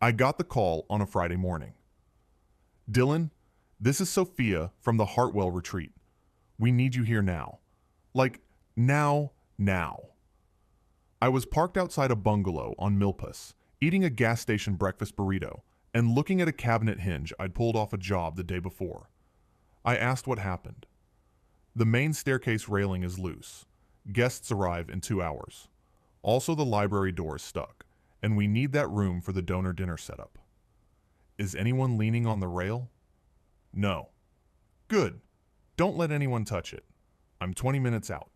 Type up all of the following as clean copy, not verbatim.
I got the call on a Friday morning. Dylan, this is Sophia from the Hartwell retreat. We need you here now. Like, now. I was parked outside a bungalow on Milpas, eating a gas station breakfast burrito and looking at a cabinet hinge I'd pulled off a job the day before. I asked what happened. The main staircase railing is loose. Guests arrive in 2 hours. Also, the library door is stuck, and we need that room for the donor dinner setup. Is anyone leaning on the rail? No. Good. Don't let anyone touch it. I'm 20 minutes out.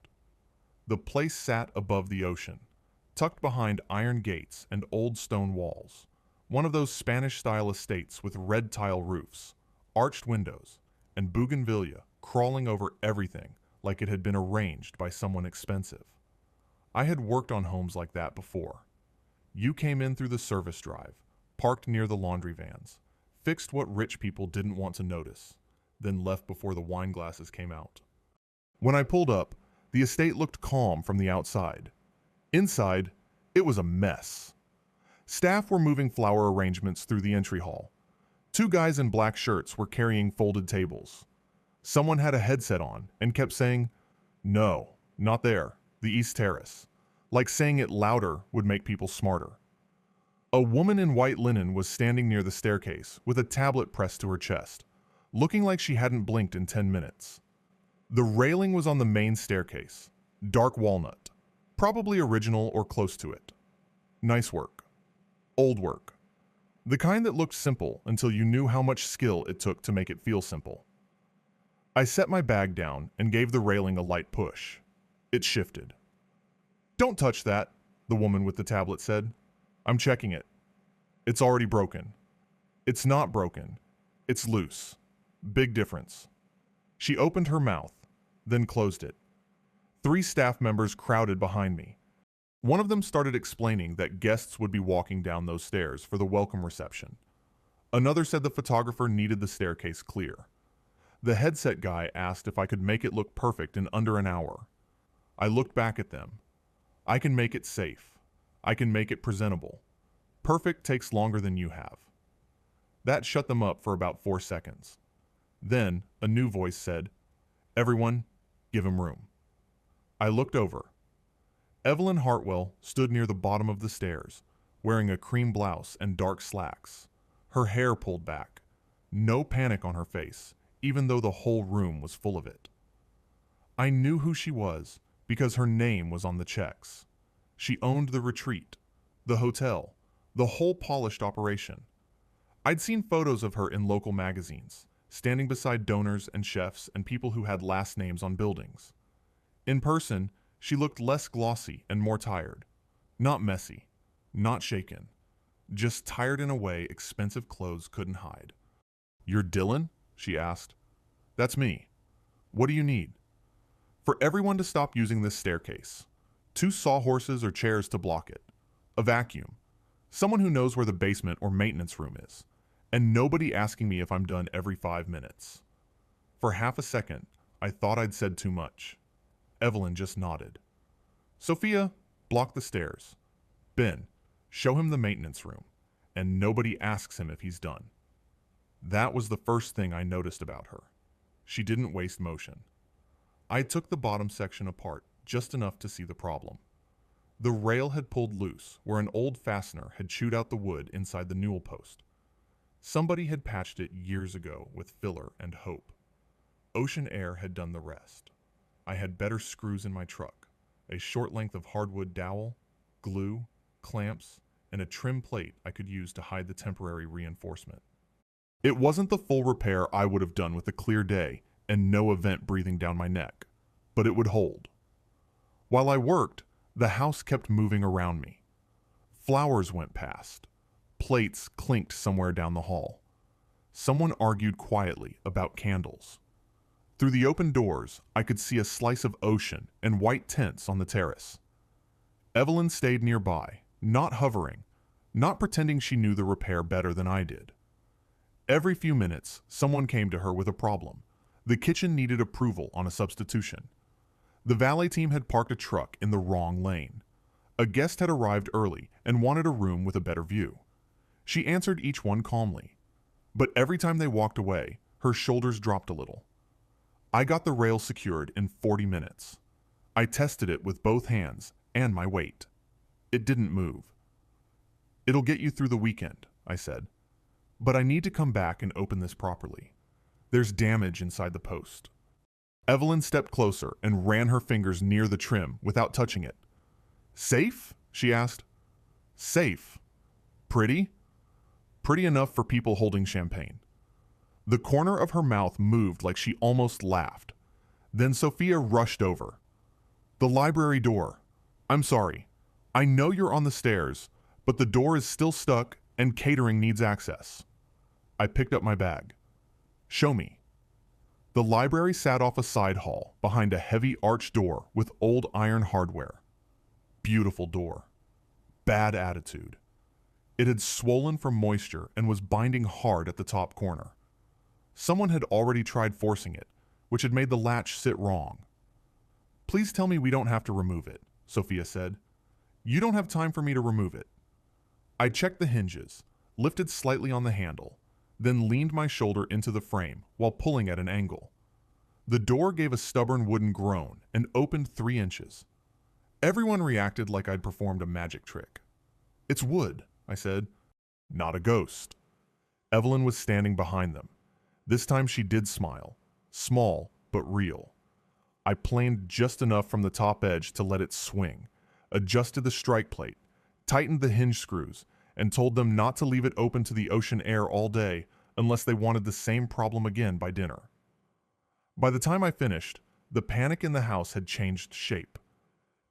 The place sat above the ocean, tucked behind iron gates and old stone walls. One of those Spanish-style estates with red tile roofs, arched windows, and bougainvillea crawling over everything like it had been arranged by someone expensive. I had worked on homes like that before. You came in through the service drive, parked near the laundry vans, fixed what rich people didn't want to notice, then left before the wine glasses came out. When I pulled up, the estate looked calm from the outside. Inside, it was a mess. Staff were moving flower arrangements through the entry hall. 2 guys in black shirts were carrying folded tables. Someone had a headset on and kept saying, "No, not there, the East Terrace," like saying it louder would make people smarter. A woman in white linen was standing near the staircase with a tablet pressed to her chest, looking like she hadn't blinked in 10 minutes. The railing was on the main staircase, dark walnut, probably original or close to it. Nice work. Old work. The kind that looked simple until you knew how much skill it took to make it feel simple. I set my bag down and gave the railing a light push. It shifted. "Don't touch that," the woman with the tablet said. "I'm checking it. It's already broken." "It's not broken. It's loose. Big difference." She opened her mouth, then closed it. 3 staff members crowded behind me. One of them started explaining that guests would be walking down those stairs for the welcome reception. Another said the photographer needed the staircase clear. The headset guy asked if I could make it look perfect in under an hour. I looked back at them. I can make it safe. I can make it presentable. Perfect takes longer than you have. That shut them up for about 4 seconds. Then, a new voice said, "Everyone, give him room." I looked over. Evelyn Hartwell stood near the bottom of the stairs, wearing a cream blouse and dark slacks, her hair pulled back. No panic on her face, even though the whole room was full of it. I knew who she was because her name was on the checks. She owned the retreat, the hotel, the whole polished operation. I'd seen photos of her in local magazines, standing beside donors and chefs and people who had last names on buildings. In person, she looked less glossy and more tired. Not messy, not shaken, just tired in a way expensive clothes couldn't hide. "You're Dylan?" she asked. "That's me. What do you need?" "For everyone to stop using this staircase. 2 sawhorses or chairs to block it. A vacuum. Someone who knows where the basement or maintenance room is. And nobody asking me if I'm done every 5 minutes." For half a second, I thought I'd said too much. Evelyn just nodded. "Sophia, block the stairs. Ben, show him the maintenance room. And nobody asks him if he's done." That was the first thing I noticed about her. She didn't waste motion. I took the bottom section apart just enough to see the problem. The rail had pulled loose where an old fastener had chewed out the wood inside the newel post. Somebody had patched it years ago with filler and hope. Ocean Air had done the rest. I had better screws in my truck, a short length of hardwood dowel, glue, clamps, and a trim plate I could use to hide the temporary reinforcement. It wasn't the full repair I would have done with a clear day and no event breathing down my neck, but it would hold. While I worked, the house kept moving around me. Flowers went past. Plates clinked somewhere down the hall. Someone argued quietly about candles. Through the open doors, I could see a slice of ocean and white tents on the terrace. Evelyn stayed nearby, not hovering, not pretending she knew the repair better than I did. Every few minutes, someone came to her with a problem. The kitchen needed approval on a substitution. The valet team had parked a truck in the wrong lane. A guest had arrived early and wanted a room with a better view. She answered each one calmly, but every time they walked away, her shoulders dropped a little. I got the rail secured in 40 minutes. I tested it with both hands and my weight. It didn't move. "It'll get you through the weekend," I said. "But I need to come back and open this properly. There's damage inside the post." Evelyn stepped closer and ran her fingers near the trim without touching it. "Safe?" she asked. "Safe. Pretty? Pretty enough for people holding champagne." The corner of her mouth moved like she almost laughed. Then Sophia rushed over. "The library door. I'm sorry. I know you're on the stairs, but the door is still stuck and catering needs access." I picked up my bag. "Show me." The library sat off a side hall behind a heavy arched door with old iron hardware. Beautiful door. Bad attitude. It had swollen from moisture and was binding hard at the top corner. Someone had already tried forcing it, which had made the latch sit wrong. "Please tell me we don't have to remove it," Sophia said. "You don't have time for me to remove it." I checked the hinges, lifted slightly on the handle, then leaned my shoulder into the frame while pulling at an angle. The door gave a stubborn wooden groan and opened 3 inches. Everyone reacted like I'd performed a magic trick. "It's wood," I said. "Not a ghost." Evelyn was standing behind them. This time she did smile, small but real. I planed just enough from the top edge to let it swing, adjusted the strike plate, tightened the hinge screws, and told them not to leave it open to the ocean air all day unless they wanted the same problem again by dinner. By the time I finished, the panic in the house had changed shape.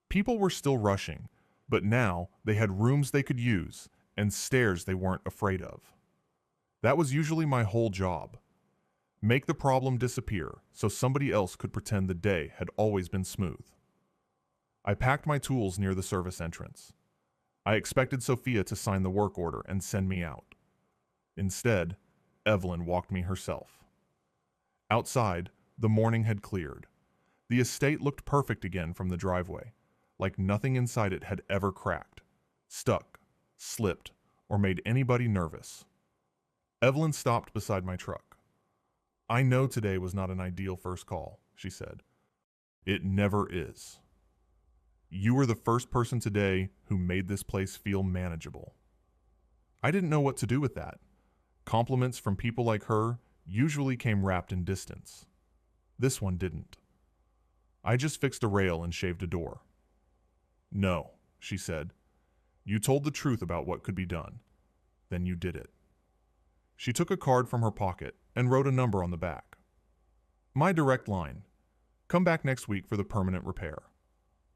People were still rushing, but now they had rooms they could use and stairs they weren't afraid of. That was usually my whole job. Make the problem disappear so somebody else could pretend the day had always been smooth. I packed my tools near the service entrance. I expected Sophia to sign the work order and send me out. Instead, Evelyn walked me herself. Outside, the morning had cleared. The estate looked perfect again from the driveway, like nothing inside it had ever cracked, stuck, slipped, or made anybody nervous. Evelyn stopped beside my truck. "I know today was not an ideal first call," she said. "It never is. You were the first person today who made this place feel manageable." I didn't know what to do with that. Compliments from people like her usually came wrapped in distance. This one didn't. I just fixed a rail and shaved a door. "No," she said. "You told the truth about what could be done. Then you did it." She took a card from her pocket and wrote a number on the back. "My direct line. Come back next week for the permanent repair.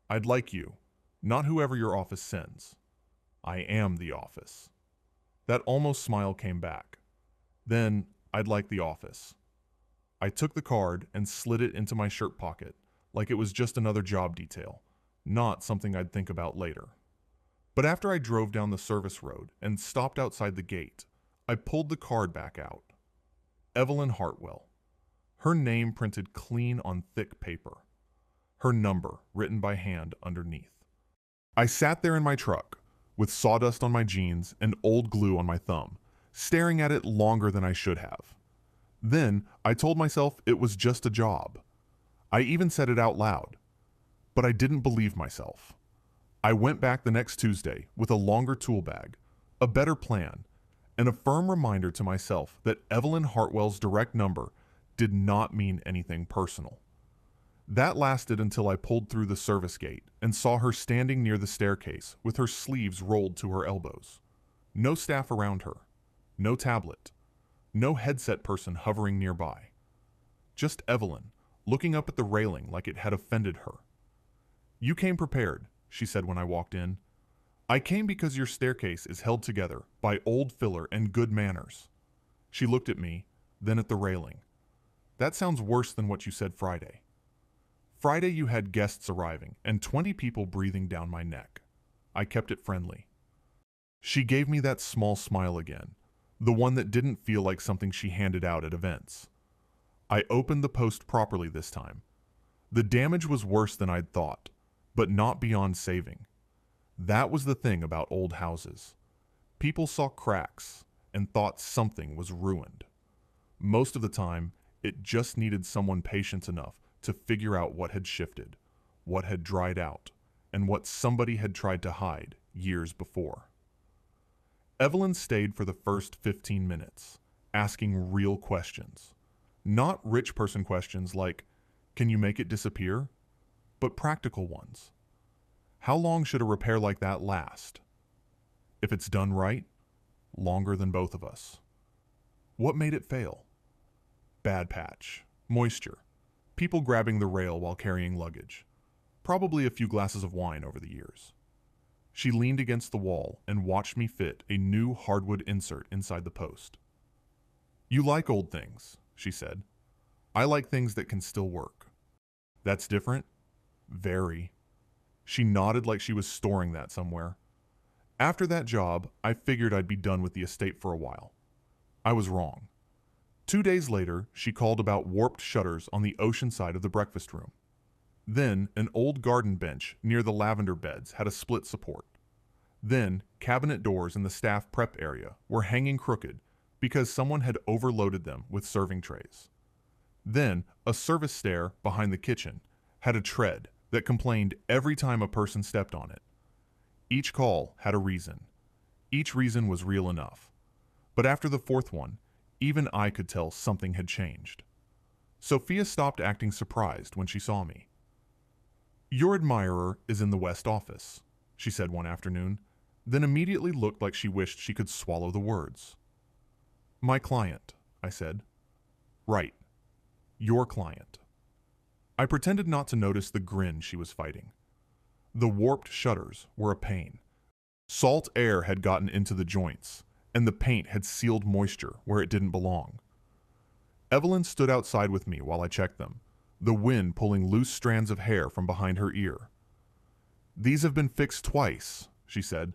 I'd like you, not whoever your office sends. I am the office." That almost smile came back. Then, "I'd like the office." I took the card and slid it into my shirt pocket like it was just another job detail, not something I'd think about later. But after I drove down the service road and stopped outside the gate, I pulled the card back out. Evelyn Hartwell. Her name printed clean on thick paper. Her number written by hand underneath. I sat there in my truck, with sawdust on my jeans and old glue on my thumb, staring at it longer than I should have. Then I told myself it was just a job. I even said it out loud. But I didn't believe myself. I went back the next Tuesday with a longer tool bag, a better plan, and a firm reminder to myself that Evelyn Hartwell's direct number did not mean anything personal. That lasted until I pulled through the service gate and saw her standing near the staircase with her sleeves rolled to her elbows. No staff around her. No tablet. No headset person hovering nearby. Just Evelyn, looking up at the railing like it had offended her. "You came prepared," she said when I walked in. "I came because your staircase is held together by old filler and good manners." She looked at me, then at the railing. "That sounds worse than what you said Friday." "Friday you had guests arriving and 20 people breathing down my neck." I kept it friendly. She gave me that small smile again, the one that didn't feel like something she handed out at events. I opened the post properly this time. The damage was worse than I'd thought, but not beyond saving. That was the thing about old houses. People saw cracks and thought something was ruined. Most of the time, it just needed someone patient enough to figure out what had shifted, what had dried out, and what somebody had tried to hide years before. Evelyn stayed for the first 15 minutes, asking real questions. Not rich person questions like, can you make it disappear? But practical ones. How long should a repair like that last? If it's done right, longer than both of us. What made it fail? Bad patch, moisture, people grabbing the rail while carrying luggage, probably a few glasses of wine over the years. She leaned against the wall and watched me fit a new hardwood insert inside the post. You like old things, she said. I like things that can still work. That's different? Very. She nodded like she was storing that somewhere. After that job, I figured I'd be done with the estate for a while. I was wrong. 2 days later, she called about warped shutters on the ocean side of the breakfast room. Then, an old garden bench near the lavender beds had a split support. Then, cabinet doors in the staff prep area were hanging crooked because someone had overloaded them with serving trays. Then, a service stair behind the kitchen had a tread that complained every time a person stepped on it. Each call had a reason. Each reason was real enough. But after the fourth one, even I could tell something had changed. Sophia stopped acting surprised when she saw me. Your admirer is in the West office, she said one afternoon, then immediately looked like she wished she could swallow the words. My client, I said. Right. Your client. I pretended not to notice the grin she was fighting. The warped shutters were a pain. Salt air had gotten into the joints, and the paint had sealed moisture where it didn't belong. Evelyn stood outside with me while I checked them, the wind pulling loose strands of hair from behind her ear. These have been fixed twice, she said.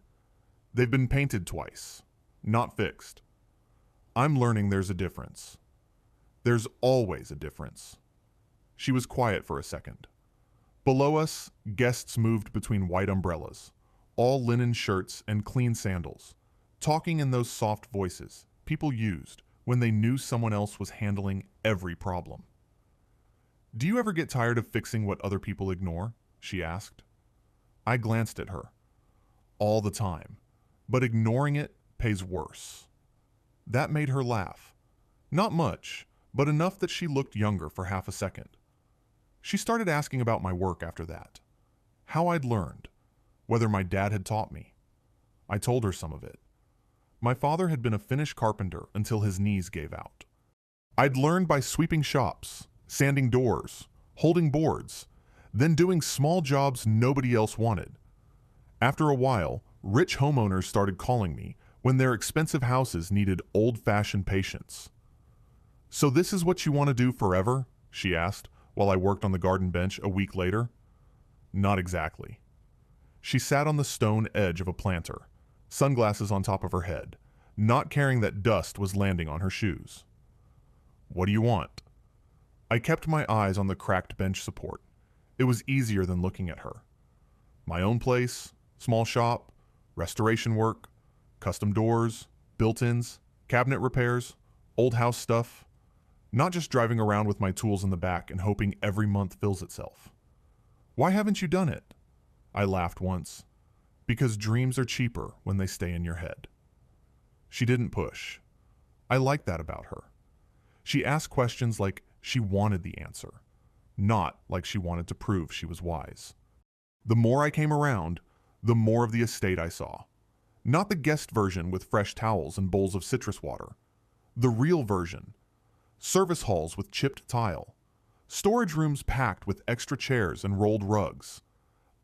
They've been painted twice, not fixed. I'm learning there's a difference. There's always a difference. She was quiet for a second. Below us, guests moved between white umbrellas, all linen shirts and clean sandals, talking in those soft voices people used when they knew someone else was handling every problem. Do you ever get tired of fixing what other people ignore? She asked. I glanced at her. All the time. But ignoring it pays worse. That made her laugh. Not much, but enough that she looked younger for half a second. She started asking about my work after that. How I'd learned. Whether my dad had taught me. I told her some of it. My father had been a Finnish carpenter until his knees gave out. I'd learned by sweeping shops, sanding doors, holding boards, then doing small jobs nobody else wanted. After a while, rich homeowners started calling me when their expensive houses needed old-fashioned patience. So this is what you want to do forever? She asked while I worked on the garden bench a week later. Not exactly. She sat on the stone edge of a planter, sunglasses on top of her head, not caring that dust was landing on her shoes. What do you want? I kept my eyes on the cracked bench support. It was easier than looking at her. My own place, small shop, restoration work, custom doors, built-ins, cabinet repairs, old house stuff. Not just driving around with my tools in the back and hoping every month fills itself. Why haven't you done it? I laughed once. Because dreams are cheaper when they stay in your head. She didn't push. I liked that about her. She asked questions like she wanted the answer, not like she wanted to prove she was wise. The more I came around, the more of the estate I saw. Not the guest version with fresh towels and bowls of citrus water. The real version. Service halls with chipped tile. Storage rooms packed with extra chairs and rolled rugs.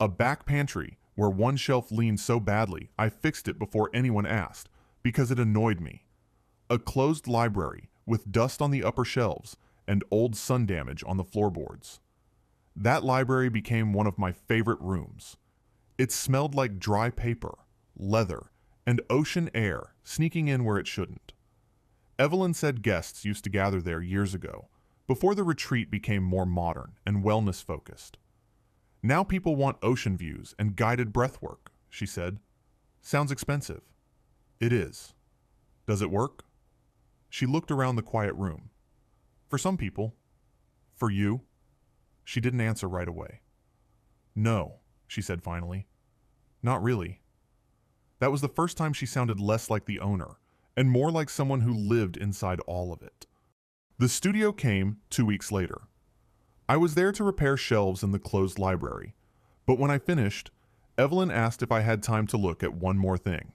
A back pantry where one shelf leaned so badly I fixed it before anyone asked because it annoyed me. A closed library with dust on the upper shelves and old sun damage on the floorboards. That library became one of my favorite rooms. It smelled like dry paper, leather, and ocean air sneaking in where it shouldn't. Evelyn said guests used to gather there years ago, before the retreat became more modern and wellness-focused. Now people want ocean views and guided breathwork, she said. Sounds expensive. It is. Does it work? She looked around the quiet room. For some people. For you? She didn't answer right away. No, she said finally. Not really. That was the first time she sounded less like the owner, and more like someone who lived inside all of it. The studio came 2 weeks later. I was there to repair shelves in the closed library, but when I finished, Evelyn asked if I had time to look at one more thing.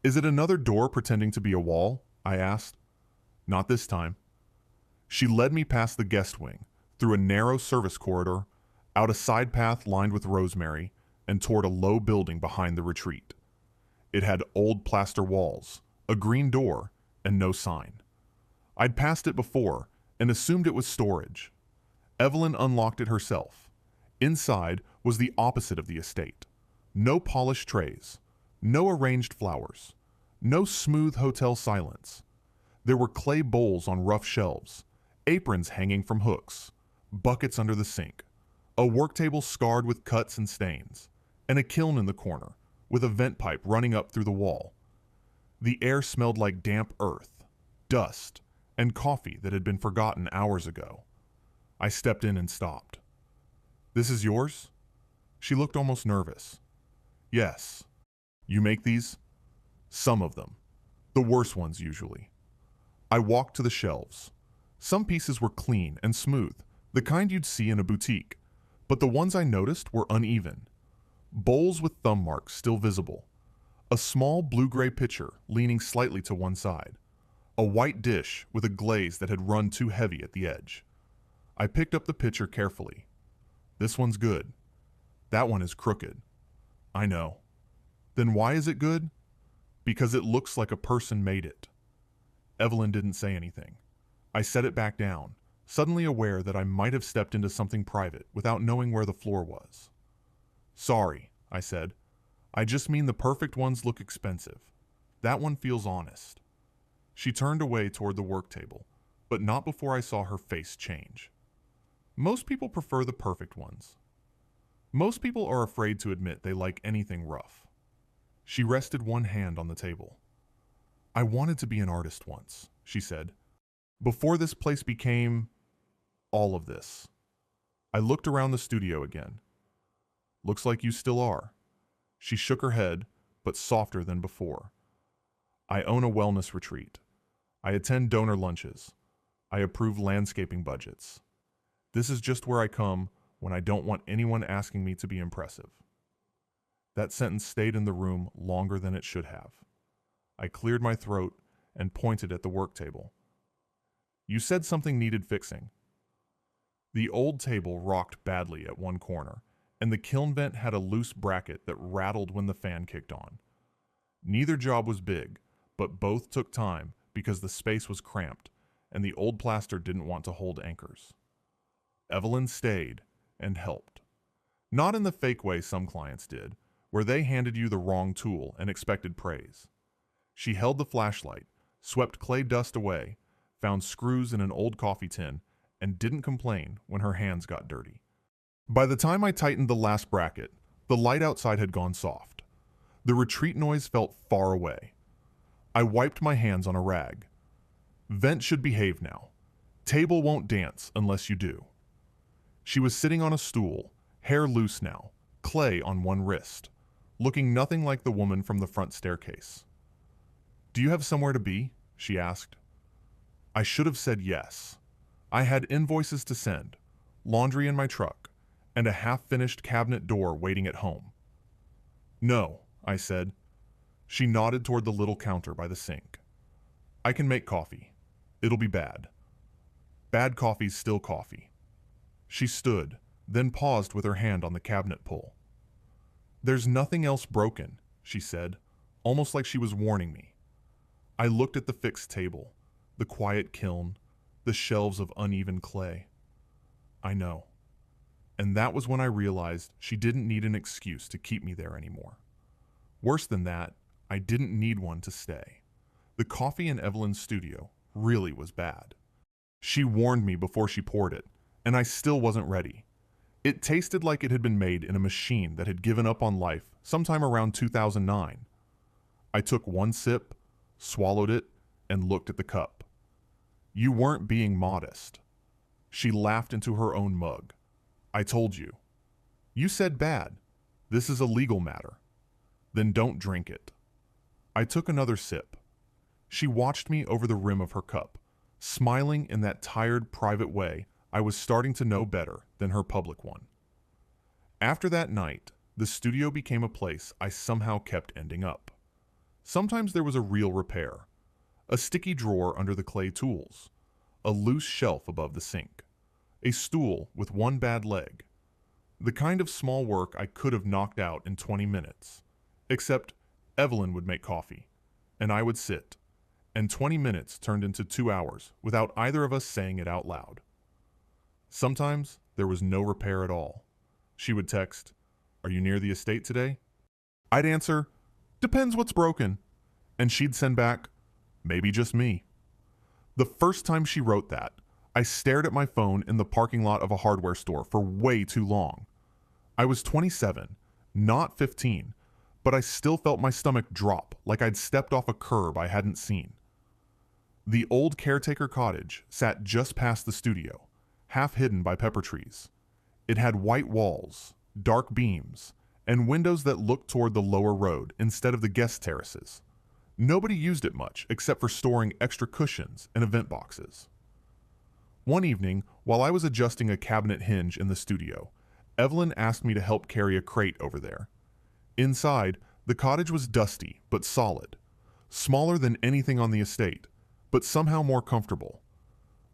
Is it another door pretending to be a wall? I asked. Not this time. She led me past the guest wing, through a narrow service corridor, out a side path lined with rosemary, and toward a low building behind the retreat. It had old plaster walls, a green door, and no sign. I'd passed it before and assumed it was storage. Evelyn unlocked it herself. Inside was the opposite of the estate. No polished trays, no arranged flowers, no smooth hotel silence. There were clay bowls on rough shelves, aprons hanging from hooks, buckets under the sink, a work table scarred with cuts and stains, and a kiln in the corner with a vent pipe running up through the wall. The air smelled like damp earth, dust, and coffee that had been forgotten hours ago. I stepped in and stopped. This is yours? She looked almost nervous. Yes. You make these? Some of them. The worst ones usually. I walked to the shelves. Some pieces were clean and smooth, the kind you'd see in a boutique, but the ones I noticed were uneven. Bowls with thumb marks still visible. A small blue-gray pitcher leaning slightly to one side. A white dish with a glaze that had run too heavy at the edge. I picked up the pitcher carefully. This one's good. That one is crooked. I know. Then why is it good? Because it looks like a person made it. Evelyn didn't say anything. I set it back down, suddenly aware that I might have stepped into something private without knowing where the floor was. Sorry, I said. I just mean the perfect ones look expensive. That one feels honest. She turned away toward the work table, but not before I saw her face change. Most people prefer the perfect ones. Most people are afraid to admit they like anything rough. She rested one hand on the table. I wanted to be an artist once, she said. Before this place became all of this. I looked around the studio again. Looks like you still are. She shook her head, but softer than before. I own a wellness retreat. I attend donor lunches. I approve landscaping budgets. This is just where I come when I don't want anyone asking me to be impressive. That sentence stayed in the room longer than it should have. I cleared my throat and pointed at the work table. You said something needed fixing. The old table rocked badly at one corner, and the kiln vent had a loose bracket that rattled when the fan kicked on. Neither job was big, but both took time because the space was cramped, and the old plaster didn't want to hold anchors. Evelyn stayed and helped. Not in the fake way some clients did, where they handed you the wrong tool and expected praise. She held the flashlight, swept clay dust away, found screws in an old coffee tin, and didn't complain when her hands got dirty. By the time I tightened the last bracket, the light outside had gone soft. The retreat noise felt far away. I wiped my hands on a rag. Vent should behave now. Table won't dance unless you do. She was sitting on a stool, hair loose now, clay on one wrist, looking nothing like the woman from the front staircase. Do you have somewhere to be? She asked. I should have said yes. I had invoices to send, laundry in my truck, and a half-finished cabinet door waiting at home. No, I said. She nodded toward the little counter by the sink. I can make coffee. It'll be bad. Bad coffee's still coffee. She stood, then paused with her hand on the cabinet pull. There's nothing else broken, she said, almost like she was warning me. I looked at the fixed table, the quiet kiln, the shelves of uneven clay. I know. And that was when I realized she didn't need an excuse to keep me there anymore. Worse than that, I didn't need one to stay. The coffee in Evelyn's studio really was bad. She warned me before she poured it, and I still wasn't ready. It tasted like it had been made in a machine that had given up on life sometime around 2009. I took one sip, swallowed it, and looked at the cup. You weren't being modest. She laughed into her own mug. I told you. You said bad. This is a legal matter. Then don't drink it. I took another sip. She watched me over the rim of her cup, smiling in that tired, private way I was starting to know better than her public one. After that night, the studio became a place I somehow kept ending up. Sometimes there was a real repair, a sticky drawer under the clay tools, a loose shelf above the sink, a stool with one bad leg, the kind of small work I could have knocked out in 20 minutes, except Evelyn would make coffee, and I would sit, and 20 minutes turned into 2 hours without either of us saying it out loud. Sometimes there was no repair at all. She would text, "Are you near the estate today?" I'd answer, "Depends what's broken." And she'd send back, "Maybe just me." The first time she wrote that, I stared at my phone in the parking lot of a hardware store for way too long. I was 27, not 15, but I still felt my stomach drop like I'd stepped off a curb I hadn't seen. The old caretaker cottage sat just past the studio, half hidden by pepper trees. It had white walls, dark beams, and windows that looked toward the lower road instead of the guest terraces. Nobody used it much except for storing extra cushions and event boxes. One evening, while I was adjusting a cabinet hinge in the studio, Evelyn asked me to help carry a crate over there. Inside, the cottage was dusty but solid, smaller than anything on the estate, but somehow more comfortable.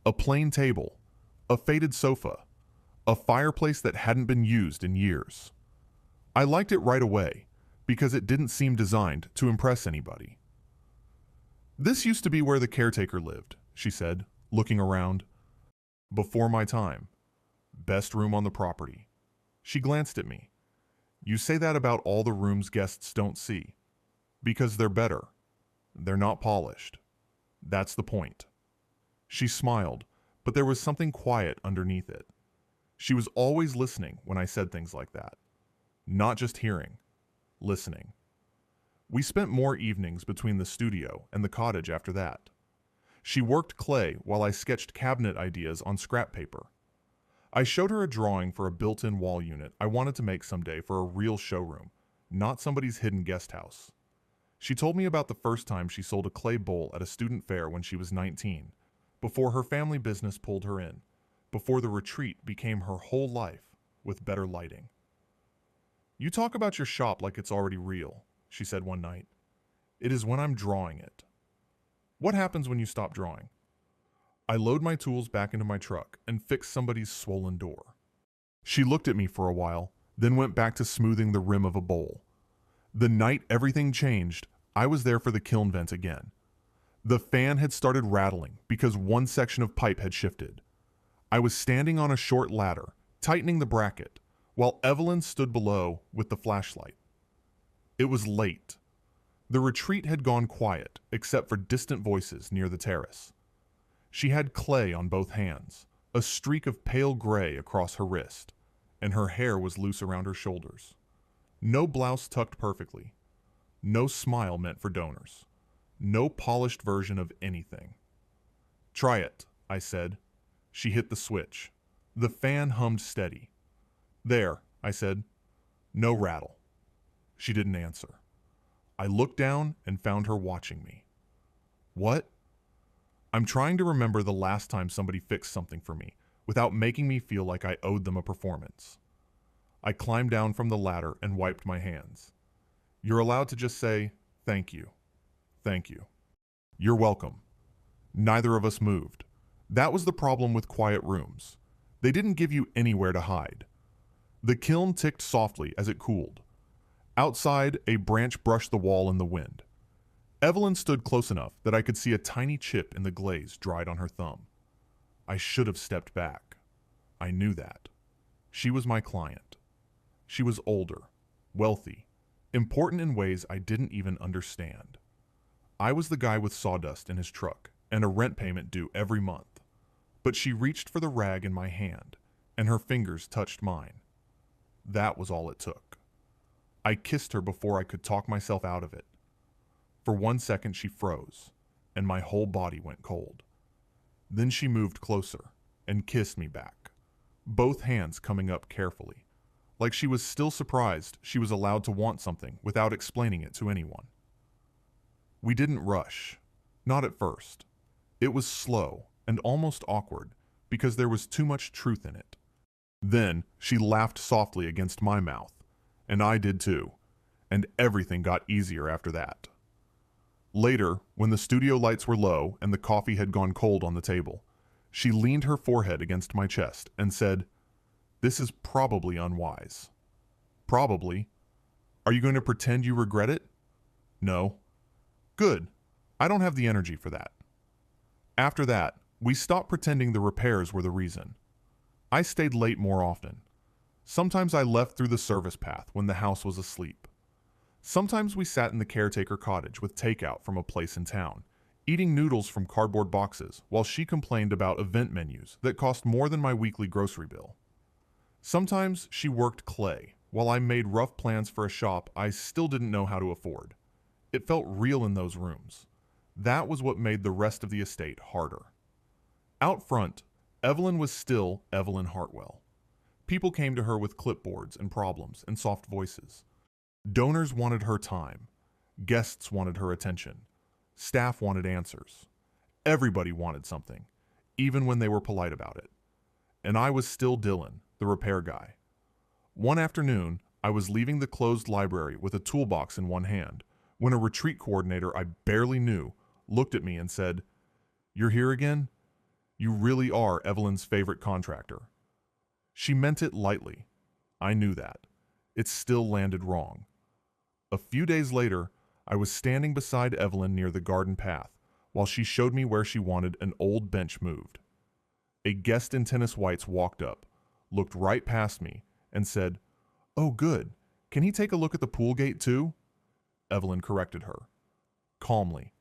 A plain table, a faded sofa, a fireplace that hadn't been used in years. I liked it right away because it didn't seem designed to impress anybody. "This used to be where the caretaker lived," she said, looking around. "Before my time. Best room on the property." She glanced at me. "You say that about all the rooms guests don't see. Because they're better. They're not polished. That's the point." She smiled, but there was something quiet underneath it. She was always listening when I said things like that. Not just hearing, listening. We spent more evenings between the studio and the cottage after that. She worked clay while I sketched cabinet ideas on scrap paper. I showed her a drawing for a built-in wall unit I wanted to make someday for a real showroom, not somebody's hidden guest house. She told me about the first time she sold a clay bowl at a student fair when she was 19, before her family business pulled her in, before the retreat became her whole life with better lighting. "You talk about your shop like it's already real," she said one night. "It is when I'm drawing it." "What happens when you stop drawing?" "I load my tools back into my truck and fix somebody's swollen door." She looked at me for a while, then went back to smoothing the rim of a bowl. The night everything changed, I was there for the kiln vent again. The fan had started rattling because one section of pipe had shifted. I was standing on a short ladder, tightening the bracket, while Evelyn stood below with the flashlight. It was late. The retreat had gone quiet, except for distant voices near the terrace. She had clay on both hands, a streak of pale gray across her wrist, and her hair was loose around her shoulders. No blouse tucked perfectly. No smile meant for donors. No polished version of anything. "Try it," I said. She hit the switch. The fan hummed steady. "There," I said. "No rattle." She didn't answer. I looked down and found her watching me. "What?" I'm trying to remember the last time somebody fixed something for me without making me feel like I owed them a performance. I climbed down from the ladder and wiped my hands. "You're allowed to just say, 'Thank you. Thank you.'" "You're welcome." Neither of us moved. That was the problem with quiet rooms. They didn't give you anywhere to hide. The kiln ticked softly as it cooled. Outside, a branch brushed the wall in the wind. Evelyn stood close enough that I could see a tiny chip in the glaze dried on her thumb. I should have stepped back. I knew that. She was my client. She was older, wealthy, important in ways I didn't even understand. I was the guy with sawdust in his truck and a rent payment due every month. But she reached for the rag in my hand, and her fingers touched mine. That was all it took. I kissed her before I could talk myself out of it. For 1 second she froze, and my whole body went cold. Then she moved closer and kissed me back, both hands coming up carefully, like she was still surprised she was allowed to want something without explaining it to anyone. We didn't rush, not at first. It was slow and almost awkward because there was too much truth in it. Then she laughed softly against my mouth, and I did too, and everything got easier after that. Later, when the studio lights were low and the coffee had gone cold on the table, she leaned her forehead against my chest and said, "This is probably unwise." "Probably? Are you going to pretend you regret it?" "No." "Good. I don't have the energy for that." After that, we stopped pretending the repairs were the reason. I stayed late more often. Sometimes I left through the service path when the house was asleep. Sometimes we sat in the caretaker cottage with takeout from a place in town, eating noodles from cardboard boxes while she complained about event menus that cost more than my weekly grocery bill. Sometimes she worked clay while I made rough plans for a shop I still didn't know how to afford. It felt real in those rooms. That was what made the rest of the estate harder. Out front, Evelyn was still Evelyn Hartwell. People came to her with clipboards and problems and soft voices. Donors wanted her time. Guests wanted her attention. Staff wanted answers. Everybody wanted something, even when they were polite about it. And I was still Dylan, the repair guy. One afternoon, I was leaving the closed library with a toolbox in one hand when a retreat coordinator I barely knew looked at me and said, "You're here again? You really are Evelyn's favorite contractor." She meant it lightly. I knew that. It still landed wrong. A few days later, I was standing beside Evelyn near the garden path while she showed me where she wanted an old bench moved. A guest in tennis whites walked up, looked right past me, and said, "Oh, good. Can he take a look at the pool gate too?" Evelyn corrected her, calmly.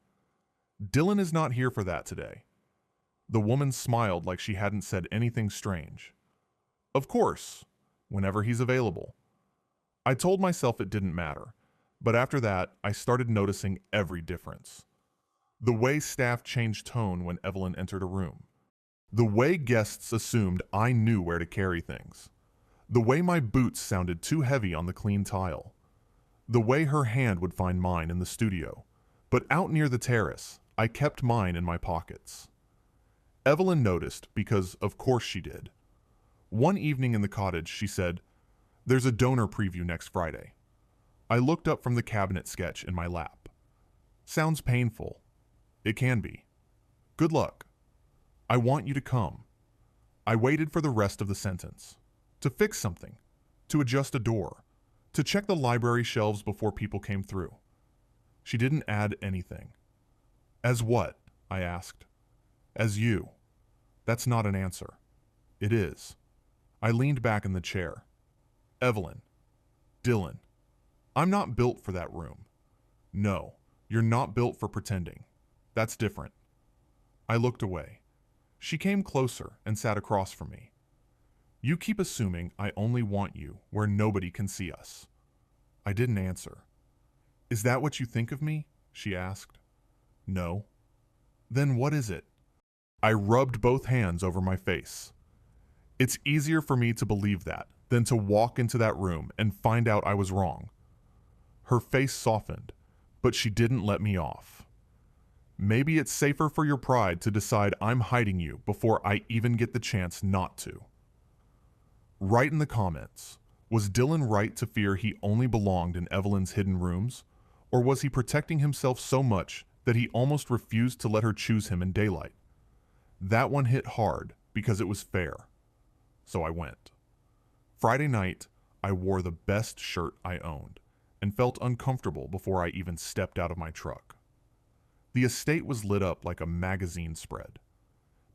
"Dylan is not here for that today." The woman smiled like she hadn't said anything strange. "Of course, whenever he's available." I told myself it didn't matter, but after that, I started noticing every difference. The way staff changed tone when Evelyn entered a room. The way guests assumed I knew where to carry things. The way my boots sounded too heavy on the clean tile. The way her hand would find mine in the studio. But out near the terrace, I kept mine in my pockets. Evelyn noticed because, of course, she did. One evening in the cottage, she said, "There's a donor preview next Friday." I looked up from the cabinet sketch in my lap. "Sounds painful." "It can be." "Good luck." "I want you to come." I waited for the rest of the sentence. To fix something. To adjust a door. To check the library shelves before people came through. She didn't add anything. "As what?" I asked. "As you." That's not an answer. It is. I leaned back in the chair. "Evelyn. Dylan. I'm not built for that room." "No, you're not built for pretending. That's different." I looked away. She came closer and sat across from me. "You keep assuming I only want you where nobody can see us." I didn't answer. "Is that what you think of me?" she asked. "No." "Then what is it?" I rubbed both hands over my face. It's easier for me to believe that than to walk into that room and find out I was wrong. Her face softened, but she didn't let me off. "Maybe it's safer for your pride to decide I'm hiding you before I even get the chance not to." Write in the comments, was Dylan right to fear he only belonged in Evelyn's hidden rooms? Or was he protecting himself so much that he almost refused to let her choose him in daylight? That one hit hard because it was fair. So I went. Friday night, I wore the best shirt I owned and felt uncomfortable before I even stepped out of my truck. The estate was lit up like a magazine spread.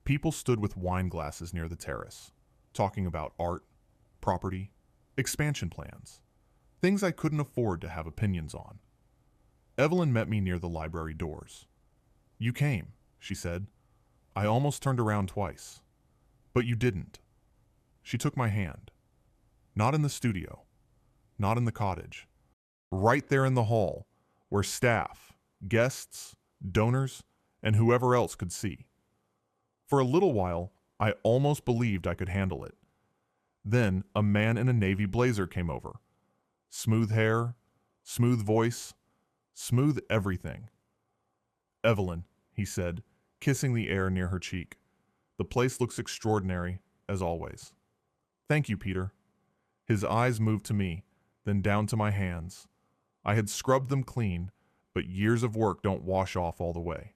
People stood with wine glasses near the terrace, talking about art, property, expansion plans, things I couldn't afford to have opinions on. Evelyn met me near the library doors. "You came," she said. "I almost turned around twice. But you didn't." She took my hand. Not in the studio. Not in the cottage. Right there in the hall, where staff, guests, donors, and whoever else could see. For a little while, I almost believed I could handle it. Then a man in a navy blazer came over. Smooth hair, smooth voice, smooth everything. "Evelyn," he said, kissing the air near her cheek. "The place looks extraordinary, as always." "Thank you, Peter." His eyes moved to me, then down to my hands. I had scrubbed them clean, but years of work don't wash off all the way.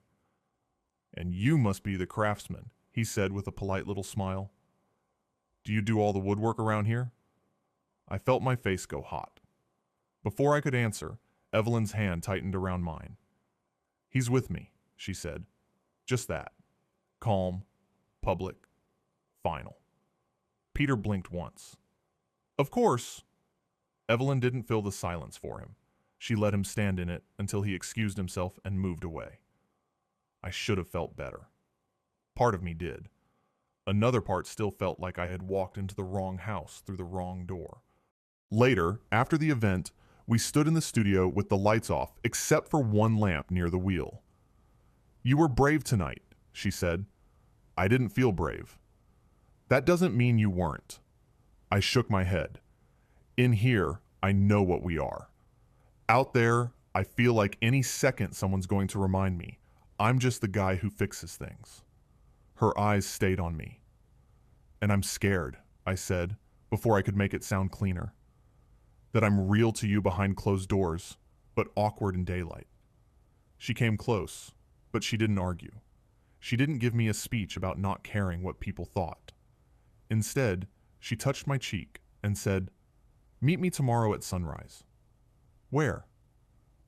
"And you must be the craftsman," he said with a polite little smile. "Do you do all the woodwork around here?" I felt my face go hot. Before I could answer, Evelyn's hand tightened around mine. "He's with me," she said. Just that. Calm, public, final. Peter blinked once. "Of course." Evelyn didn't fill the silence for him. She let him stand in it until he excused himself and moved away. I should have felt better. Part of me did. Another part still felt like I had walked into the wrong house through the wrong door. Later, after the event, we stood in the studio with the lights off except for one lamp near the wheel. "You were brave tonight," she said. I didn't feel brave. "That doesn't mean you weren't." I shook my head. In here, I know what we are. Out there, I feel like any second someone's going to remind me I'm just the guy who fixes things. Her eyes stayed on me. "And I'm scared," I said, before I could make it sound cleaner. "That I'm real to you behind closed doors, but awkward in daylight." She came close, but she didn't argue. She didn't give me a speech about not caring what people thought. Instead, she touched my cheek and said, "Meet me tomorrow at sunrise." "Where?"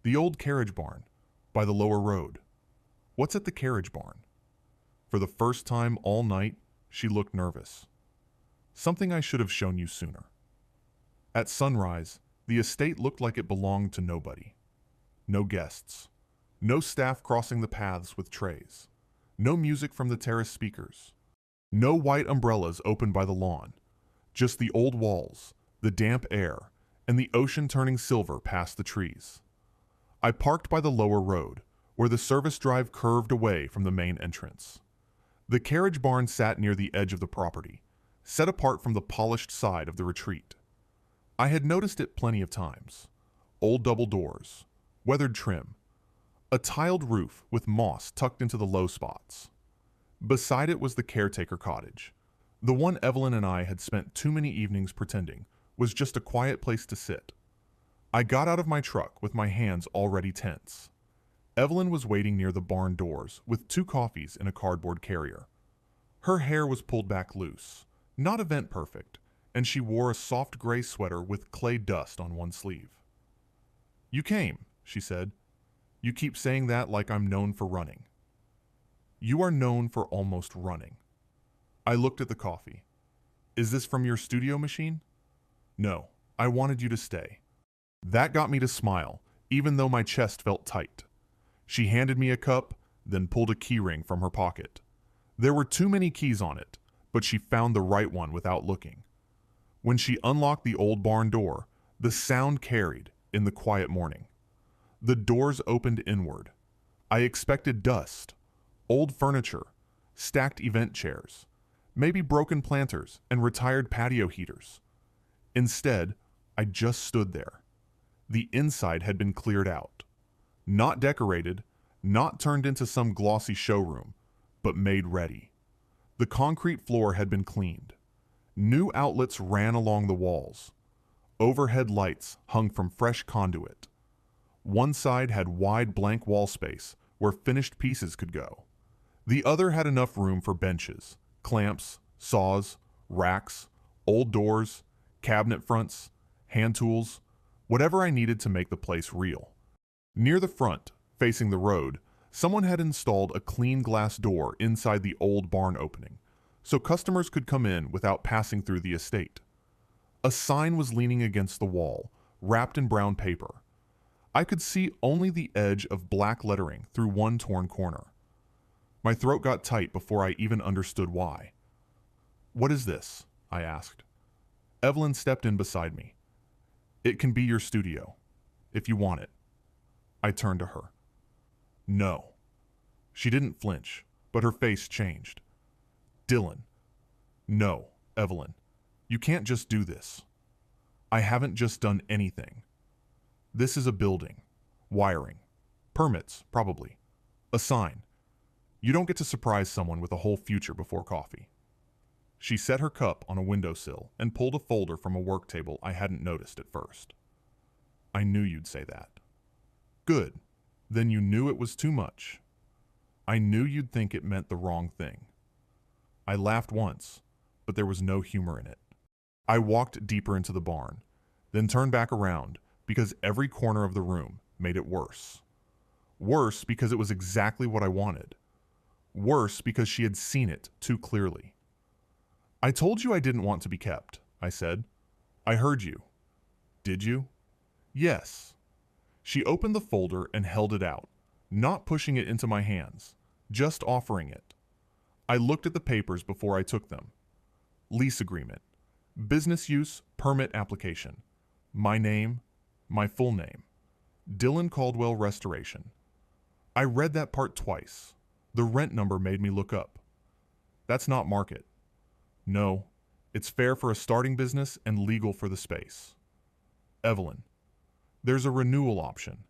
"The old carriage barn, by the lower road." "What's at the carriage barn?" For the first time all night, she looked nervous. "Something I should have shown you sooner." At sunrise, the estate looked like it belonged to nobody. No guests. No staff crossing the paths with trays. No music from the terrace speakers. No white umbrellas open by the lawn. Just the old walls, the damp air, and the ocean turning silver past the trees. I parked by the lower road, where the service drive curved away from the main entrance. The carriage barn sat near the edge of the property, set apart from the polished side of the retreat. I had noticed it plenty of times. Old double doors, weathered trim, a tiled roof with moss tucked into the low spots. Beside it was the caretaker cottage, the one Evelyn and I had spent too many evenings pretending was just a quiet place to sit. I got out of my truck with my hands already tense. Evelyn was waiting near the barn doors with 2 coffees in a cardboard carrier. Her hair was pulled back loose, not event perfect, and she wore a soft gray sweater with clay dust on one sleeve. "You came," she said. "You keep saying that like I'm known for running." "You are known for almost running." I looked at the coffee. "Is this from your studio machine?" "No, I wanted you to stay." That got me to smile, even though my chest felt tight. She handed me a cup, then pulled a keyring from her pocket. There were too many keys on it, but she found the right one without looking. When she unlocked the old barn door, the sound carried in the quiet morning. The doors opened inward. I expected dust, old furniture, stacked event chairs, maybe broken planters and retired patio heaters. Instead, I just stood there. The inside had been cleared out. Not decorated, not turned into some glossy showroom, but made ready. The concrete floor had been cleaned. New outlets ran along the walls. Overhead lights hung from fresh conduit. One side had wide blank wall space where finished pieces could go. The other had enough room for benches, clamps, saws, racks, old doors, cabinet fronts, hand tools, whatever I needed to make the place real. Near the front, facing the road, someone had installed a clean glass door inside the old barn opening, so customers could come in without passing through the estate. A sign was leaning against the wall, wrapped in brown paper. I could see only the edge of black lettering through one torn corner. My throat got tight before I even understood why. "What is this?" I asked. Evelyn stepped in beside me. "It can be your studio, if you want it." I turned to her. No. She didn't flinch, but her face changed. Dylan. No, Evelyn. You can't just do this. I haven't just done anything. This is a building. Wiring. Permits, probably. A sign. You don't get to surprise someone with a whole future before coffee. She set her cup on a windowsill and pulled a folder from a work table I hadn't noticed at first. I knew you'd say that. Good. Then you knew it was too much. I knew you'd think it meant the wrong thing. I laughed once, but there was no humor in it. I walked deeper into the barn, then turned back around because every corner of the room made it worse. Worse because it was exactly what I wanted. Worse because she had seen it too clearly. I told you I didn't want to be kept, I said. I heard you. Did you? Yes. She opened the folder and held it out, not pushing it into my hands, just offering it. I looked at the papers before I took them. Lease agreement, business use permit application, my name, my full name, Dylan Caldwell Restoration. I read that part twice. The rent number made me look up. That's not market. No, it's fair for a starting business and legal for the space. Evelyn, there's a renewal option.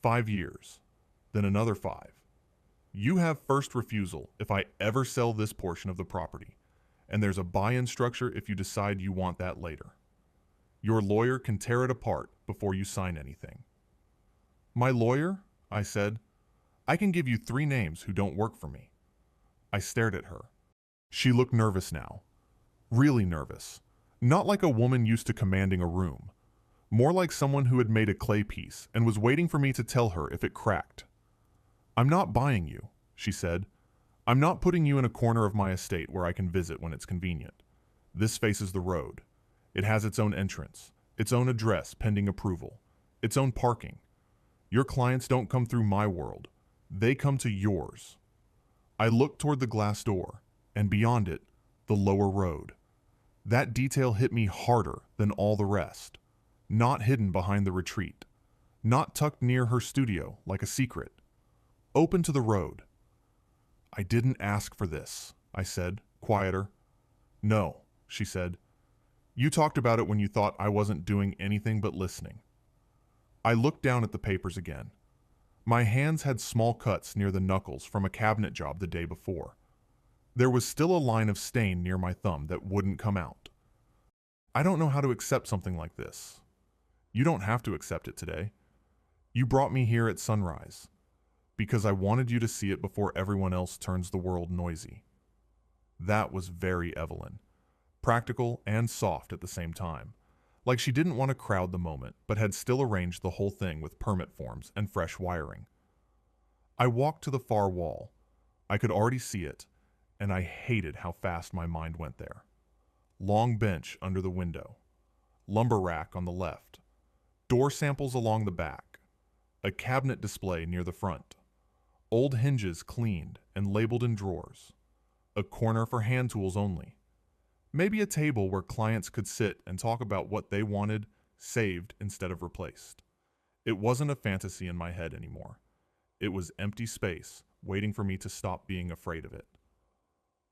5 years, then another 5. You have first refusal if I ever sell this portion of the property, and there's a buy-in structure if you decide you want that later. Your lawyer can tear it apart before you sign anything. My lawyer? I said. I can give you 3 names who don't work for me. I stared at her. She looked nervous now. Really nervous. Not like a woman used to commanding a room. More like someone who had made a clay piece and was waiting for me to tell her if it cracked. I'm not buying you, she said. I'm not putting you in a corner of my estate where I can visit when it's convenient. This faces the road. It has its own entrance, its own address pending approval, its own parking. Your clients don't come through my world. They come to yours. I looked toward the glass door, and beyond it, the lower road. That detail hit me harder than all the rest. Not hidden behind the retreat. Not tucked near her studio like a secret. Open to the road. I didn't ask for this, I said, quieter. No, she said. You talked about it when you thought I wasn't doing anything but listening. I looked down at the papers again. My hands had small cuts near the knuckles from a cabinet job the day before. There was still a line of stain near my thumb that wouldn't come out. I don't know how to accept something like this. You don't have to accept it today. You brought me here at sunrise, because I wanted you to see it before everyone else turns the world noisy. That was very Evelyn. Practical and soft at the same time. Like she didn't want to crowd the moment, but had still arranged the whole thing with permit forms and fresh wiring. I walked to the far wall. I could already see it, and I hated how fast my mind went there. Long bench under the window. Lumber rack on the left. Door samples along the back. A cabinet display near the front. Old hinges cleaned and labeled in drawers. A corner for hand tools only. Maybe a table where clients could sit and talk about what they wanted saved instead of replaced. It wasn't a fantasy in my head anymore. It was empty space waiting for me to stop being afraid of it.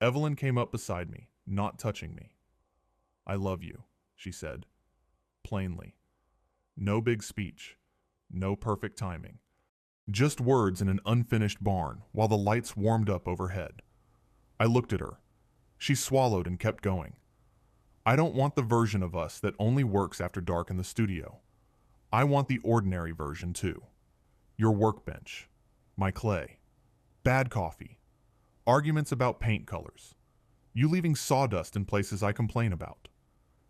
Evelyn came up beside me, not touching me. I love you, she said, plainly. No big speech, no perfect timing. Just words in an unfinished barn while the lights warmed up overhead. I looked at her. She swallowed and kept going. I don't want the version of us that only works after dark in the studio. I want the ordinary version too. Your workbench, my clay, bad coffee, arguments about paint colors, you leaving sawdust in places I complain about,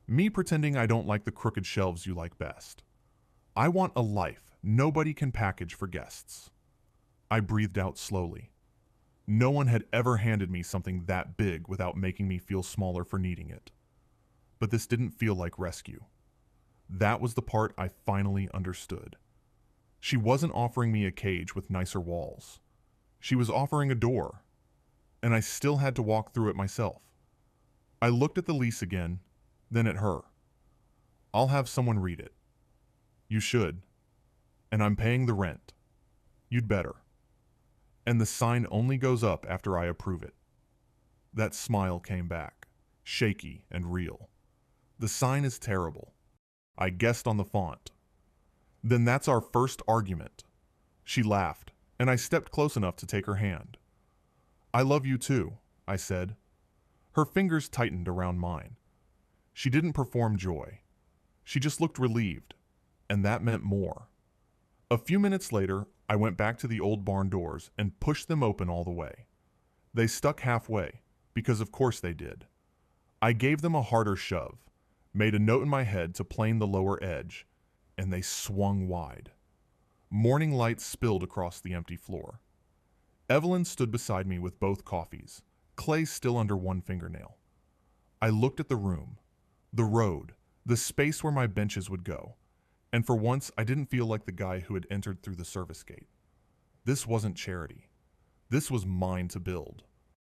me pretending I don't like the crooked shelves you like best. I want a life nobody can package for guests. I breathed out slowly. No one had ever handed me something that big without making me feel smaller for needing it. But this didn't feel like rescue. That was the part I finally understood. She wasn't offering me a cage with nicer walls. She was offering a door, and I still had to walk through it myself. I looked at the lease again, then at her. I'll have someone read it. You should. And I'm paying the rent. You'd better. and the sign only goes up after I approve it. That smile came back, shaky and real. The sign is terrible. I guessed on the font. Then that's our first argument. She laughed, and I stepped close enough to take her hand. I love you too, I said. Her fingers tightened around mine. She didn't perform joy. She just looked relieved, and that meant more. A few minutes later, I went back to the old barn doors and pushed them open all the way. They stuck halfway, because of course they did. I gave them a harder shove, made a note in my head to plane the lower edge, and they swung wide. Morning light spilled across the empty floor. Evelyn stood beside me with both coffees, clay still under one fingernail. I looked at the room, the road, the space where my benches would go, and for once I didn't feel like the guy who had entered through the service gate. This wasn't charity. This was mine to build.